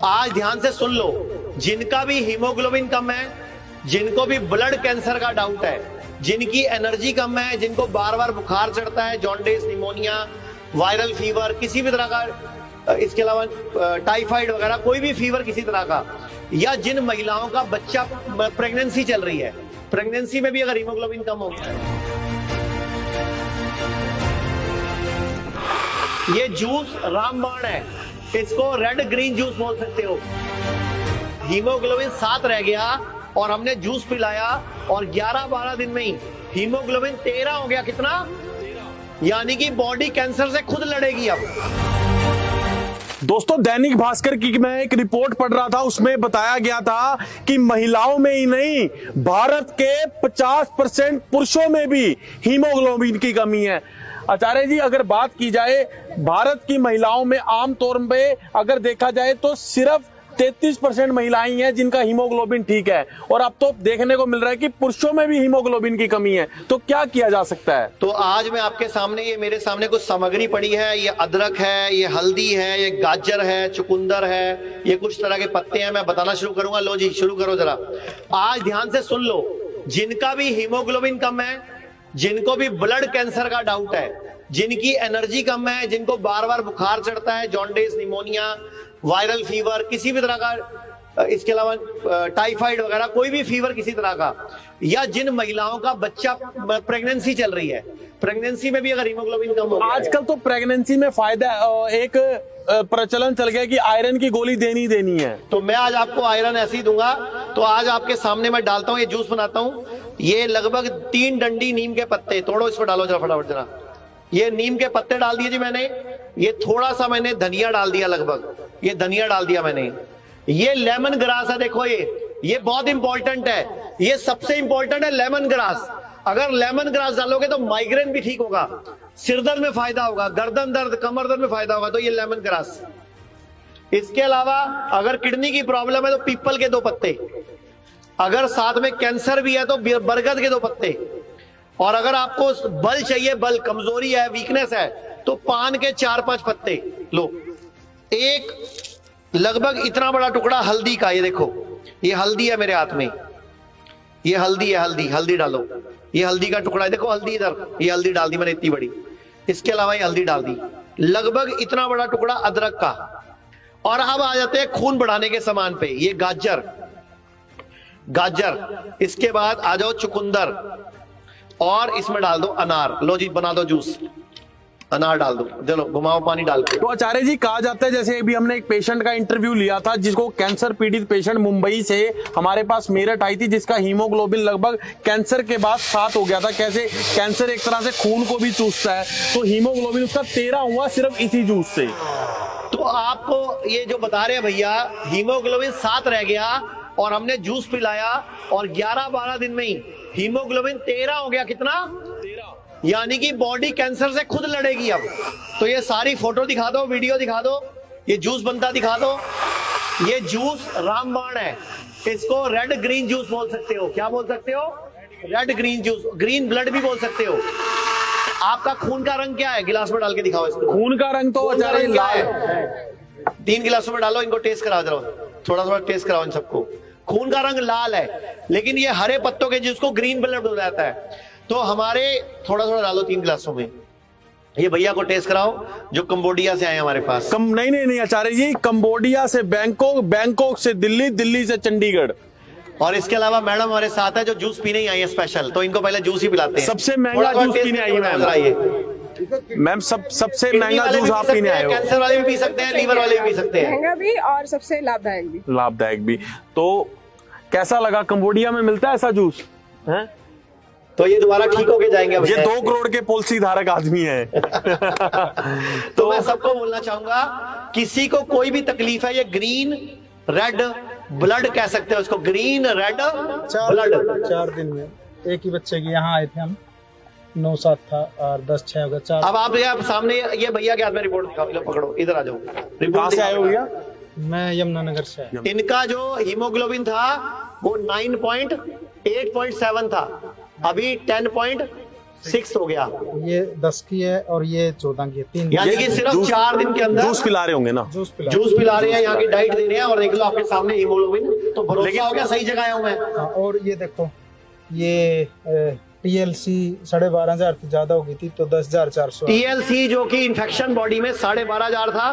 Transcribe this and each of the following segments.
आज ध्यान से सुन लो, जिनका भी हीमोग्लोबिन कम है, जिनको भी ब्लड कैंसर का डाउट है, जिनकी एनर्जी कम है, जिनको बार बार बुखार चढ़ता है, जॉन्डिस, निमोनिया, वायरल फीवर, किसी भी तरह का, इसके अलावा टाइफाइड वगैरह कोई भी फीवर किसी तरह का, या जिन महिलाओं का बच्चा प्रेगनेंसी चल रही है, प्रेगनेंसी में भी अगर हीमोग्लोबिन कम हो गया है, ये जूस रामबाण है, इसको रेड ग्रीन जूस बोल सकते हो। हीमोग्लोबिन 7 रह गया और हमने जूस पिलाया और 11-12 दिन में ही हीमोग्लोबिन 13 हो गया। कितना? यानी कि बॉडी कैंसर से खुद लड़ेगी अब। दोस्तों, दैनिक भास्कर की मैं एक रिपोर्ट पढ़ रहा था, उसमें बताया गया था कि महिलाओं में ही नहीं, भारत के 50% पुरुषों में भी हीमोग्लोबिन की कमी है। आचार्य जी, अगर बात की जाए भारत की महिलाओं में, आमतौर पे अगर देखा जाए तो सिर्फ 33% महिलाएं हैं जिनका हीमोग्लोबिन ठीक है, और अब तो देखने को मिल रहा है कि पुरुषों में भी हीमोग्लोबिन की कमी है। तो क्या किया जा सकता है? तो आज मैं आपके सामने, ये मेरे सामने कुछ सामग्री पड़ी है, ये अदरक है, ये हल्दी है, ये गाजर है, चुकंदर है, ये कुछ तरह के पत्ते हैं। मैं बताना शुरू करूंगा। लो जी, शुरू करो जरा। आज ध्यान से सुन लो, जिनका भी हीमोग्लोबिन कम है, जिनको भी ब्लड कैंसर का डाउट है, जिनकी एनर्जी कम है, जिनको बार बार बुखार चढ़ता है, जॉन्डिस, निमोनिया, वायरल फीवर, किसी भी तरह का, इसके अलावा टाइफाइड वगैरह कोई भी फीवर किसी तरह का, या जिन महिलाओं का बच्चा प्रेगनेंसी चल रही है, प्रेगनेंसी में भी अगर हीमोग्लोबिन कम हो गया है। आजकल तो प्रेगनेंसी में फायदा, एक प्रचलन चल गया कि आयरन की गोली देनी है। तो मैं आज आपको आयरन ऐसे ही दूंगा। तो आज आपके सामने मैं डालता हूं, ये जूस बनाता हूं। ये लगभग 3 डंडी नीम के पत्ते, तोड़ो इसको, डालो जरा फटाफट जरा। ये नीम के पत्ते डाल दिए जी मैंने। ये थोड़ा सा मैंने धनिया डाल दिया, लगभग ये धनिया डाल दिया मैंने। ये लेमन ग्रास है, देखो ये बहुत इंपॉर्टेंट है, ये सबसे इंपॉर्टेंट है लेमन ग्रास। अगर लेमन ग्रास डालोगे तो माइग्रेन भी ठीक होगा, सिरदर्द में फायदा होगा, गर्दन दर्द, कमर दर्द में फायदा होगा। तो ये लेमन ग्रास। इसके अलावा अगर किडनी की प्रॉब्लम है तो पीपल के 2 पत्ते, अगर साथ में कैंसर भी है तो बरगद के 2 पत्ते, और अगर आपको बल चाहिए, बल, कमजोरी है, वीकनेस है, तो पान के 4-5 पत्ते लो। एक लगभग इतना बड़ा टुकड़ा हल्दी का, ये देखो, ये हल्दी है मेरे हाथ में, ये हल्दी है, हल्दी डालो। ये हल्दी का टुकड़ा है, देखो हल्दी इधर, ये हल्दी डाल दी मैंने इतनी बड़ी। इसके अलावा ये हल्दी डाल दी। लगभग इतना बड़ा टुकड़ा अदरक का। और अब आ जाते हैं खून बढ़ाने के सामान पे। ये गाजर, इसके बाद आ जाओ चुकंदर, और इसमें डाल दो अनार। लो जी, बना दो जूस, अनार डाल दो, चलो घुमाओ पानी डाल के। तो आचार्य जी, कहा जाता है, जैसे अभी हमने एक पेशेंट का इंटरव्यू लिया था, जिसको कैंसर पीड़ित पेशेंट मुंबई से हमारे पास मेरठ आई थी, जिसका हीमोग्लोबिन लगभग कैंसर के बाद 7 हो गया था। कैसे कैंसर एक तरह से खून को भी चूसता है, तो हीमोग्लोबिन उसका 13 हुआ सिर्फ इसी जूस से। तो आपको ये जो बता रहे हैं भैया, हीमोग्लोबिन 7 रह गया और हमने जूस पिलाया और 11-12 दिन में ही हीमोग्लोबिन 13 हो गया। कितना? 13। यानी कि बॉडी कैंसर से खुद लड़ेगी अब। तो ये सारी फोटो दिखा दो, वीडियो दिखा दो, ये जूस बनता दिखा दो। ये जूस रामबाण है, इसको रेड ग्रीन जूस बोल सकते हो। क्या बोल सकते हो? Red green juice, green blood भी बोल सकते हो। आपका खून का रंग क्या है? गिलास में डाल के दिखाओ इसको। खून का रंग तो आचार्य लाल है। 3 गिलासों में डालो, इनको टेस्ट कराओ जरा, थोड़ा टेस्ट कराओ इन सबको। खून का रंग लाल है, लेकिन ये हरे पत्तों के जिसको ग्रीन ब्लड हो जाता है। तो हमारे थोड़ा डालो 3 गिलासों में। ये भैया को टेस्ट कराओ जो कंबोडिया से आए हमारे पास। नहीं आचार्य जी, कंबोडिया से बैंकॉक, बैंकॉक से दिल्ली, दिल्ली से चंडीगढ़। और इसके अलावा मैडम हमारे साथ है जो जूस पीने ही आई है स्पेशल, तो इनको पहले जूस ही पिलाते हैं। सबसे महंगा जूस पीने आई है मैम, सबसे महंगा जूस आप पीने आए हो। कैंसर वाले भी पी सकते हैं, लीवर वाले भी पी सकते हैं। महंगा भी और सबसे लाभदायक भी। तो कैसा लगा? कंबोडिया में मिलता है ऐसा जूस है? तो ये दोबारा ठीक होके जाएंगे। ये 2 करोड़ के पॉलिसी धारक आदमी है। तो मैं सबको बोलना चाहूंगा, किसी को कोई भी तकलीफ है, ये ग्रीन रेड ब्लड कह सकते हो इसको, ग्रीन रेड ब्लड। 4 दिन में एक ही बच्चे की यहाँ आए थे हम, 9-7 था और 10-6 हो गया 4। अब आप सामने ये भैया के हाथ में रिपोर्ट दिखाओ, लो पकड़ो, इधर आ जाओ। कहां से आए हो भैया? मैं यमुनानगर से आया। इनका जो हीमोग्लोबिन था वो 9.8.7 था, अभी 10.7 6 हो गया, ये 10 की है और ये 14 की है, 3 यानी कि सिर्फ 4 दिन के अंदर जूस पिला रहे होंगे ना? जूस पिला। जूस पिला रहे हैं, यहाँ की डाइट दे रहे हैं और देख लो आपके सामने हीमोग्लोबिन, तो भरोसा हो गया सही जगह आया हूँ मैं। हाँ, और ये देखो ये TLC 12,500 से ज्यादा हो गई थी तो 10,400। TLC जो कि इन्फेक्शन बॉडी में 12,500 था।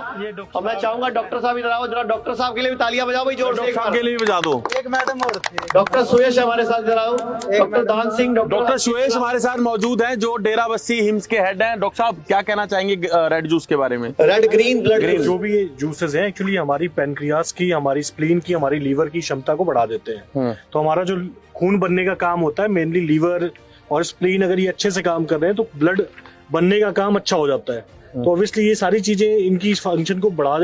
और मैं चाहूंगा डॉक्टर साहब इधर आओ जरा, डॉक्टर साहब के लिए भी तालियां बजाओ भाई जोर से। डॉक्टर साहब के लिए भी बजा दो। एक मैडम और थी, डॉक्टर सुयश हमारे साथ इधर आओ, डॉक्टर दान सिंह, डॉक्टर सुयश हमारे साथ मौजूद हैं जो डेरा बस्सी हिम्स के हेड हैं। डॉक्टर साहब क्या कहना चाहेंगे रेड जूस के बारे में? रेड ग्रीन ब्लड जो भी ये जूसेस हैं एक्चुअली हमारी पैनक्रियास की, हमारी स्प्लीन की, हमारी लीवर की क्षमता को बढ़ा देते हैं। तो हमारा जो खून बनने का काम होता है मेनली लीवर और स्प्लीन, अगर ये अच्छे से काम कर रहे हैं तो ब्लड बनने का काम अच्छा हो जाता है। तो ऑब्वियसली ये सारी चीजें इनकी फंक्शन को बढ़ा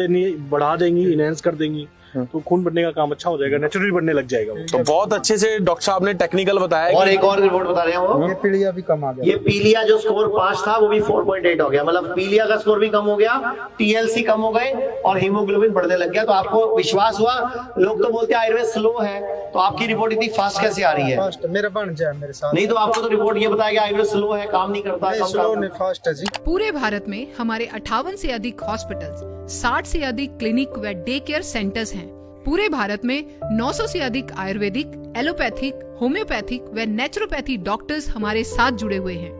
देंगी, इनहेंस कर देंगी, तो खून बनने का काम अच्छा हो जाएगा, नेचुरली बनने लग जाएगा वो। तो बहुत अच्छे से डॉक्टर साहब ने टेक्निकल बताया। और एक और रिपोर्ट बता रहे हैं वो, ये पीलिया भी कम आ गया। ये पीलिया जो स्कोर 5 था वो भी 4.8 हो गया, मतलब पीलिया का स्कोर भी कम हो गया, TLC कम हो गए और हीमोग्लोबिन बढ़ने लग गया। तो आपको विश्वास हुआ? लोग तो बोलते हैं आयुर्वेद स्लो है, तो आपकी रिपोर्ट इतनी फास्ट कैसे आ रही है? फास्ट मेरा बन जाए मेरे साथ। नहीं तो आपको तो रिपोर्ट ये बताया कि आयुर्वेद स्लो है, काम नहीं करता, कम स्लो काम नहीं, फास्ट है जी। पूरे भारत में हमारे 58 से अधिक हॉस्पिटल्स, 60 से अधिक क्लिनिक व डे केयर सेंटर्स हैं। पूरे भारत में 900 से अधिक आयुर्वेदिक, एलोपैथिक, होम्योपैथिक व नेचुरोपैथी डॉक्टर्स हमारे साथ जुड़े हुए हैं।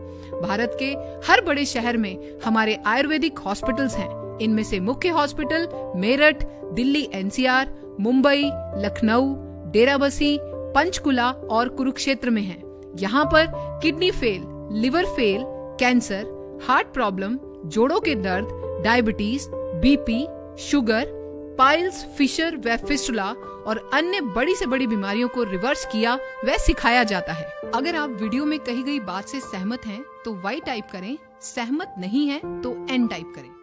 भारत के हर बड़े शहर में हमारे आयुर्वेदिक हॉस्पिटल्स हैं। इनमें से मुख्य हॉस्पिटल मेरठ, दिल्ली NCR, मुंबई, लखनऊ, डेराबस्सी, पंचकुला और कुरुक्षेत्र में हैं। यहाँ पर kidney fail, liver fail, cancer, heart problem, जोड़ों के दर्द, diabetes, BP, sugar, piles, fissure व फिस्टुला और अन्य बड़ी से बड़ी बीमारियों को रिवर्स किया व सिखाया जाता है। अगर आप वीडियो में कही गई बात से सहमत हैं तो Y टाइप करें, सहमत नहीं हैं तो N टाइप करें।